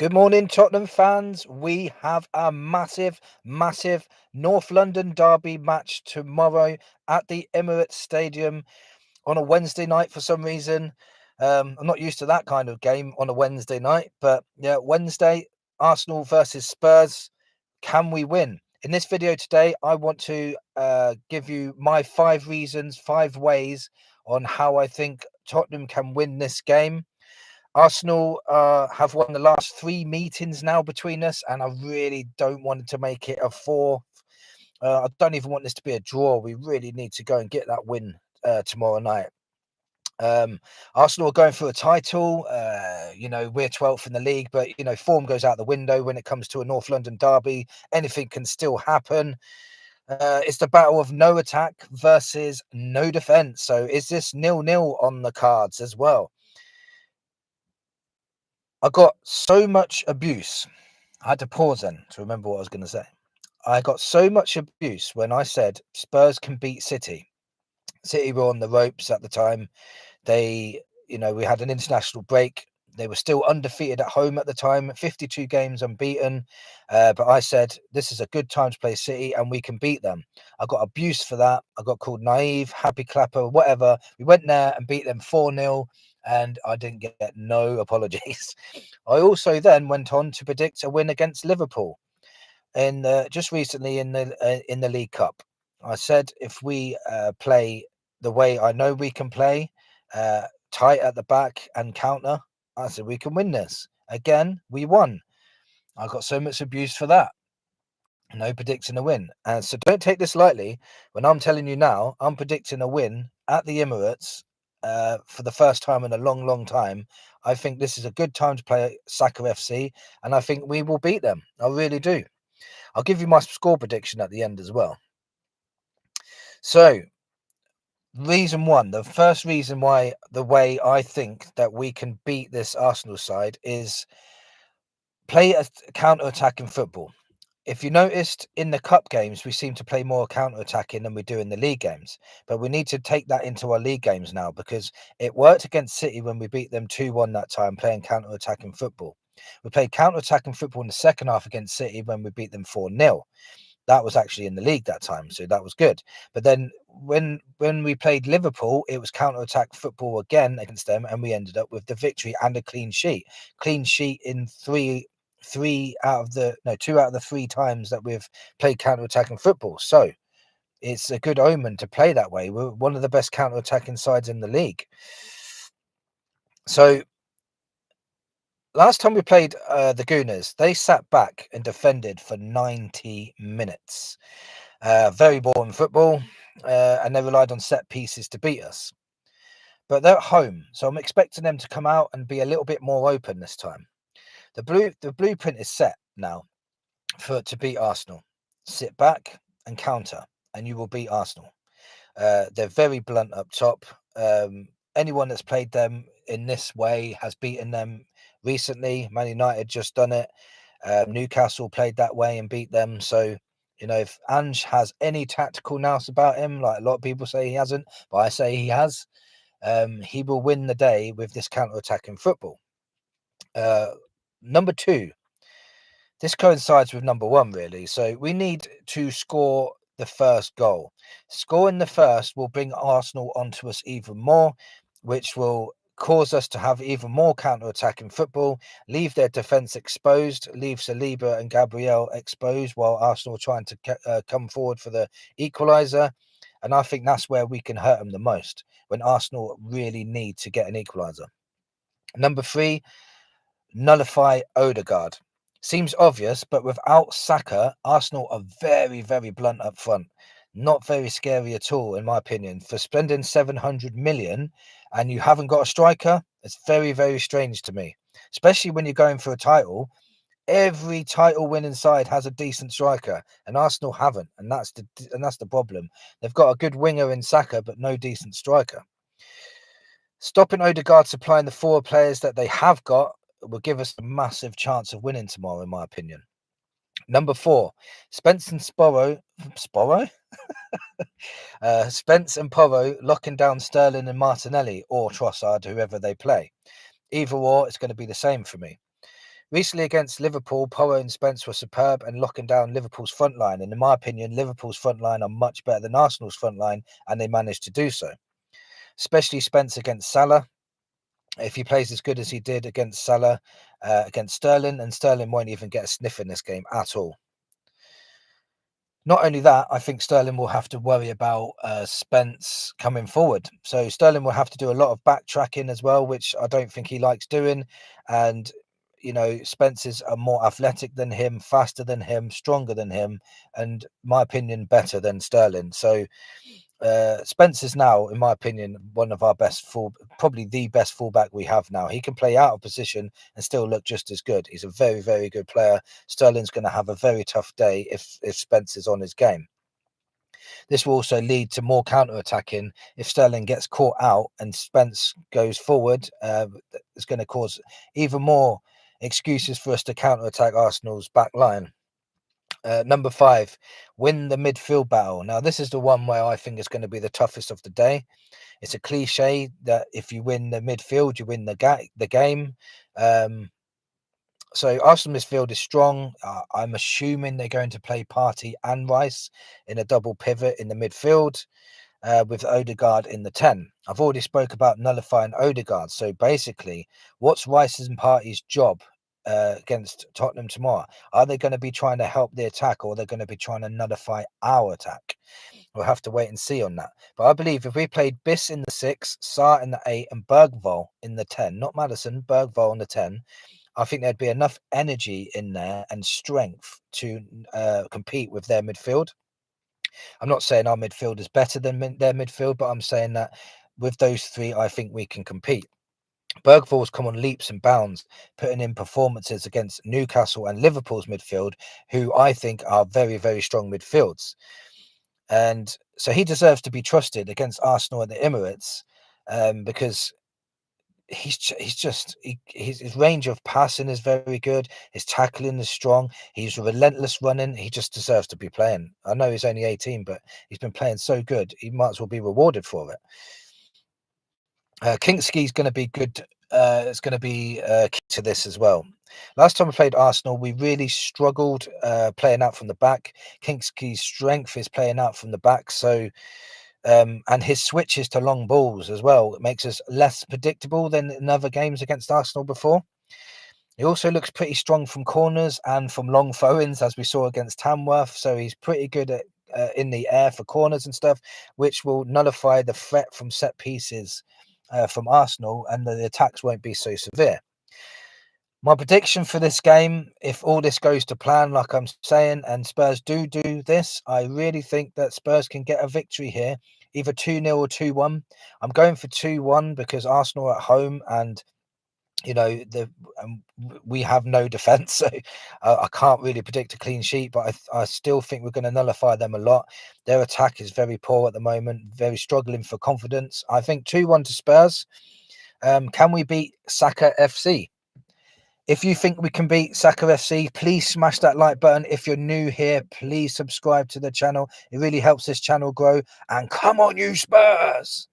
Good morning, Tottenham fans. We have a massive North London derby match tomorrow at the Emirates Stadium on a Wednesday night for some reason. I'm not used to that kind of game on a Wednesday night, but yeah, Wednesday, Arsenal versus Spurs. Can we win? In this video today, I want to give you my 5 reasons, 5 ways on how I think Tottenham can win this game. Arsenal have won the last 3 meetings now between us, and I really don't want to make it a four. I don't even want this to be a draw. We really need to go and get that win tomorrow night. Arsenal are going for a title. We're 12th in the league, but form goes out the window when it comes to a North London derby. Anything can still happen. It's the battle of no attack versus no defense. So is this 0-0 on the cards as well? I got so much abuse. I had to pause then to remember what I was going to say. I got so much abuse when I said Spurs can beat City. City were on the ropes at the time. We had an international break. They were still undefeated at home at the time, 52 games unbeaten. But I said, this is a good time to play City and we can beat them. I got abuse for that. I got called naive, happy clapper, whatever. We went there and beat them 4-0 and I didn't get no apologies. I also then went on to predict a win against Liverpool in just recently in the League Cup. I said if we play the way I know we can play, tight at the back and counter, I said we can win this. Again, we won. I got so much abuse for that. No predicting a win. And so don't take this lightly. When I'm telling you now, I'm predicting a win at the Emirates for the first time in a long time. I think this is a good time to play Saka FC, and I think we will beat them. I really do. I'll give you my score prediction at the end as well. So, reason one, the first reason why the way I think that we can beat this Arsenal side is play a counter-attacking football. If you noticed in the cup games, we seem to play more counter-attacking than we do in the league games. But we need to take that into our league games now because it worked against City when we beat them 2-1 that time, playing counter-attacking football. We played counter-attacking football in the second half against City when we beat them 4-0. That was actually in the league that time, so that was good. But then when we played Liverpool, it was counter-attack football again against them, and we ended up with the victory and a clean sheet. Clean sheet in two out of the 3 times that we've played counter-attacking football. So it's a good omen to play that way. We're one of the best counter-attacking sides in the league. So last time we played the Gooners, they sat back and defended for 90 minutes. Very boring football, and they relied on set pieces to beat us. But they're at home, so I'm expecting them to come out and be a little bit more open this time. The blueprint is set now to beat Arsenal. Sit back and counter, and you will beat Arsenal. They're very blunt up top. Anyone that's played them in this way has beaten them recently. Man United just done it. Newcastle played that way and beat them. So, if Ange has any tactical nous about him, like a lot of people say he hasn't, but I say he has, he will win the day with this counter-attacking football. Number 2, this coincides with number 1, really. So we need to score the first goal. Scoring the first will bring Arsenal onto us even more, which will cause us to have even more counter-attacking football, leave their defence exposed, leave Saliba and Gabriel exposed while Arsenal are trying to come forward for the equaliser. And I think that's where we can hurt them the most, when Arsenal really need to get an equaliser. Number 3, nullify Odegaard. Seems obvious, but without Saka, Arsenal are very blunt up front. Not very scary at all, in my opinion. For spending 700 million and you haven't got a striker, it's very strange to me. Especially when you're going for a title. Every title winning side has a decent striker, and Arsenal haven't, and that's the problem. They've got a good winger in Saka, but no decent striker. Stopping Odegaard supplying the 4 players that they have got will give us a massive chance of winning tomorrow, in my opinion. Number 4, Spence and Porro locking down Sterling and Martinelli or Trossard, whoever they play. Either or, it's going to be the same for me. Recently against Liverpool, Porro and Spence were superb and locking down Liverpool's front line. And in my opinion, Liverpool's front line are much better than Arsenal's front line, and they managed to do so. Especially Spence against Salah. If he plays as good as he did against Salah, against Sterling, and Sterling won't even get a sniff in this game at all. Not only that, I think Sterling will have to worry about Spence coming forward. So Sterling will have to do a lot of backtracking as well, which I don't think he likes doing. And Spence is more athletic than him, faster than him, stronger than him, and my opinion, better than Sterling. So Spence is now, in my opinion, one of our probably the best fullback we have now. He can play out of position and still look just as good. He's a very, very good player. Sterling's going to have a very tough day if Spence is on his game. This will also lead to more counter-attacking. If Sterling gets caught out and Spence goes forward, it's going to cause even more excuses for us to counter-attack Arsenal's back line. Number 5, win the midfield battle. Now, this is the one where I think is going to be the toughest of the day. It's a cliche that if you win the midfield, you win the game. So Arsenal midfield is strong. I'm assuming they're going to play Partey and Rice in a double pivot in the midfield, with Odegaard in the 10. I've already spoke about nullifying Odegaard. So basically, what's Rice's and Partey's job against Tottenham tomorrow? Are they going to be trying to help the attack, or are they going to be trying to nullify our attack? We'll have to wait and see on that. But I believe if we played Biss in the 6, Sarr in the 8, and Bergvall in the 10, not Maddison, Bergvall in the 10, I think there'd be enough energy in there and strength to compete with their midfield. I'm not saying our midfield is better than their midfield, but I'm saying that with those three, I think we can compete. Bergvall's come on leaps and bounds, putting in performances against Newcastle and Liverpool's midfield, who I think are very, very strong midfields. And so he deserves to be trusted against Arsenal and the Emirates, because his range of passing is very good. His tackling is strong. He's relentless running. He just deserves to be playing. I know he's only 18, but he's been playing so good. He might as well be rewarded for it. Kingsky's going to be good. It's going to be key to this as well. Last time we played Arsenal, we really struggled playing out from the back. Kingsky's strength is playing out from the back. So, and his switches to long balls as well, it makes us less predictable than in other games against Arsenal before. He also looks pretty strong from corners and from long throw-ins, as we saw against Tamworth. So he's pretty good at in the air for corners and stuff, which will nullify the threat from set pieces from Arsenal, and the attacks won't be so severe. My prediction for this game, if all this goes to plan, like I'm saying, and Spurs do this, I really think that Spurs can get a victory here, either 2-0 or 2-1. I'm going for 2-1 because Arsenal are at home, and we have no defence, so I can't really predict a clean sheet, but I still think we're going to nullify them a lot. Their attack is very poor at the moment, very struggling for confidence. I think 2-1 to Spurs. Can we beat Saka FC? If you think we can beat Saka FC, please smash that like button. If you're new here, please subscribe to the channel. It really helps this channel grow. And come on, you Spurs!